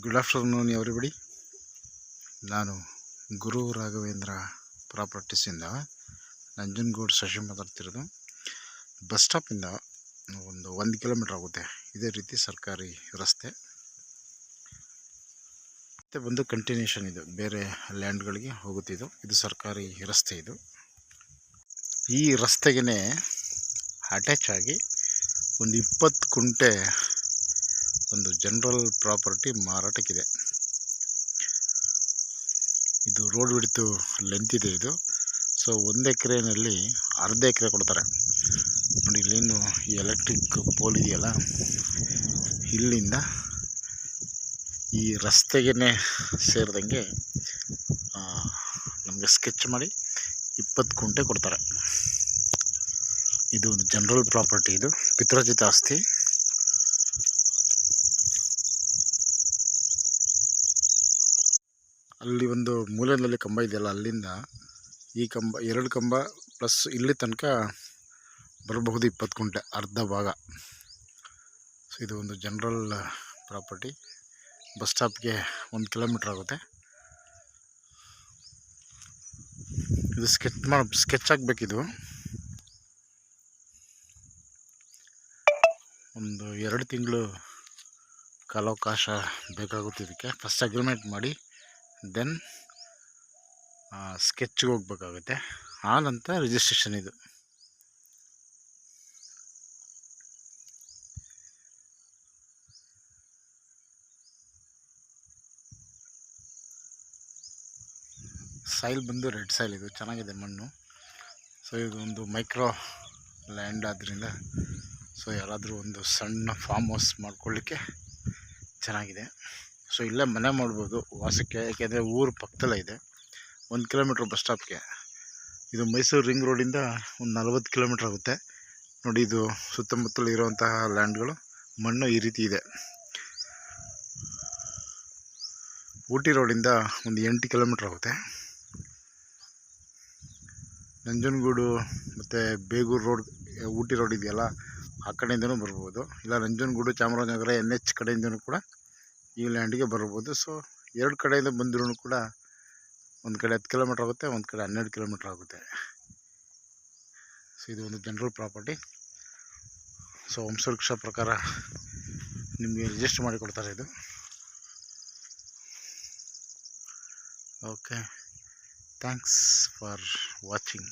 Good afternoon everybody. ನಾನು ಗುರು ರಾಘವೇಂದ್ರ ಪ್ರಾಪರ್ಟೀಸಿಂದ ನಂಜನಗೂಡು ಶಶಿ ಮಾತಾಡ್ತಿರೋದು. Bus ಸ್ಟಾಪಿಂದ ಒಂದು 1 ಕಿಲೋಮೀಟ್ರ್ ಆಗುತ್ತೆ. ಇದೇ ರೀತಿ ಸರ್ಕಾರಿ ರಸ್ತೆ ಮತ್ತು ಬಂದು ಕಂಟಿನ್ಯೂಷನ್ ಇದು ಬೇರೆ ಲ್ಯಾಂಡ್ಗಳಿಗೆ ಹೋಗುತ್ತಿದ್ದು. ಇದು ಸರ್ಕಾರಿ ರಸ್ತೆ. ಈ ರಸ್ತೆಗೆ ಅಟ್ಯಾಚ್ ಆಗಿ ಒಂದು 20 ಕುಂಟೆ ಒಂದು ಜನರಲ್ ಪ್ರಾಪರ್ಟಿ ಮಾರಾಟಕ್ಕಿದೆ. ಇದು ರೋಡ್ ವಿಡ್ತು ಲೆಂತ್ ಇದೆ. ಇದು ಸೊ 1 ಎಕರೆನಲ್ಲಿ ಅರ್ಧ ಎಕರೆ ಕೊಡ್ತಾರೆ ನೋಡಿ. ಇಲ್ಲೇನು ಈ ಎಲೆಕ್ಟ್ರಿಕ್ ಪೋಲ್ ಇದೆಯಲ್ಲ, ಇಲ್ಲಿಂದ ಈ ರಸ್ತೆಗೆ ಸೇರಿದಂಗೆ ನಮಗೆ ಸ್ಕೆಚ್ ಮಾಡಿ 20 ಕುಂಟೆ ಕೊಡ್ತಾರೆ. ಇದು ಒಂದು ಜನರಲ್ ಪ್ರಾಪರ್ಟಿ. ಇದು ಪಿತ್ರಾರ್ಜಿತ ಆಸ್ತಿ. ಅಲ್ಲಿ ಒಂದು ಮೂಲೆಯಲ್ಲಿ ಕಂಬ ಇದೆಯಲ್ಲ, ಅಲ್ಲಿಂದ ಈ ಕಂಬ 2 ಕಂಬ ಪ್ಲಸ್ ಇಲ್ಲಿ ತನಕ ಬರಬಹುದು 20 ಕುಂಟೆ, ಅರ್ಧ ಭಾಗ. ಸೊ ಇದು ಒಂದು ಜನರಲ್ ಪ್ರಾಪರ್ಟಿ. ಬಸ್ ಸ್ಟಾಪ್ಗೆ 1 ಕಿಲೋಮೀಟ್ರ್ ಆಗುತ್ತೆ. ಇದು ಸ್ಕೆಚ್ ಆಗಬೇಕಿದು. ಒಂದು 2 ತಿಂಗಳು ಕಾಲಾವಕಾಶ ಬೇಕಾಗುತ್ತೆ ಇದಕ್ಕೆ. ಫಸ್ಟ್ ಅಗ್ರಿಮೆಂಟ್ ಮಾಡಿ ದೆನ್ ಸ್ಕೆಚ್ಗೆ ಹೋಗ್ಬೇಕಾಗುತ್ತೆ. ಆ ನಂತರ ರಿಜಿಸ್ಟ್ರೇಷನ್. ಇದು ಸಾಯಿಲ್ ಬಂದು ರೆಡ್ ಸಾಯಿಲ್. ಇದು ಚೆನ್ನಾಗಿದೆ ಮಣ್ಣು. ಸೊ ಇದು ಒಂದು ಮೈಕ್ರೋ ಲ್ಯಾಂಡ್ ಆದ್ದರಿಂದ ಸೊ ಯಾರಾದರೂ ಒಂದು ಸಣ್ಣ ಫಾರ್ಮ್ ಹೌಸ್ ಮಾಡ್ಕೊಳ್ಳಿಕ್ಕೆ ಚೆನ್ನಾಗಿದೆ. ಸೊ ಇಲ್ಲೇ ಮನೆ ಮಾಡ್ಬೋದು ವಾಸಕ್ಕೆ, ಯಾಕೆಂದರೆ ಊರು ಪಕ್ಕದಲ್ಲೇ ಇದೆ. 1 ಕಿಲೋಮೀಟ್ರ್ ಬಸ್ ಸ್ಟಾಪ್ಗೆ. ಇದು ಮೈಸೂರು ರಿಂಗ್ ರೋಡಿಂದ ಒಂದು 40 ಕಿಲೋಮೀಟ್ರ್ ಆಗುತ್ತೆ ನೋಡಿ. ಇದು ಸುತ್ತಮುತ್ತಲು ಇರುವಂತಹ ಲ್ಯಾಂಡ್ಗಳು ಮಣ್ಣು ಈ ರೀತಿ ಇದೆ. ಊಟಿ ರೋಡಿಂದ ಒಂದು 8 ಕಿಲೋಮೀಟ್ರ್ ಆಗುತ್ತೆ. ನಂಜನಗೂಡು ಮತ್ತು ಬೇಗೂರು ರೋಡ್, ಊಟಿ ರೋಡ್ ಇದೆಯಲ್ಲ, ಆ ಕಡೆಯಿಂದನೂ ಬರ್ಬೋದು. ಇಲ್ಲ ನಂಜನಗೂಡು ಚಾಮರಾಜನಗರ NH ಕಡೆಯಿಂದನೂ ಕೂಡ ಈ ಲ್ಯಾಂಡಿಗೆ ಬರ್ಬೋದು. ಸೊ 2 ಕಡೆಯಿಂದ ಬಂದರೂ ಕೂಡ ಒಂದು ಕಡೆ 10 ಕಿಲೋಮೀಟ್ರ್ ಆಗುತ್ತೆ, ಒಂದು ಕಡೆ 12 ಕಿಲೋಮೀಟ್ರ್ ಆಗುತ್ತೆ. ಸೊ ಇದು ಒಂದು ಜನರಲ್ ಪ್ರಾಪರ್ಟಿ. ಸೊ ವಂಶವೃಕ್ಷ ಪ್ರಕಾರ ನಿಮಗೆ ರಿಜಿಸ್ಟರ್ ಮಾಡಿ ಕೊಡ್ತಾರೆ ಇದು. Okay, thanks for watching.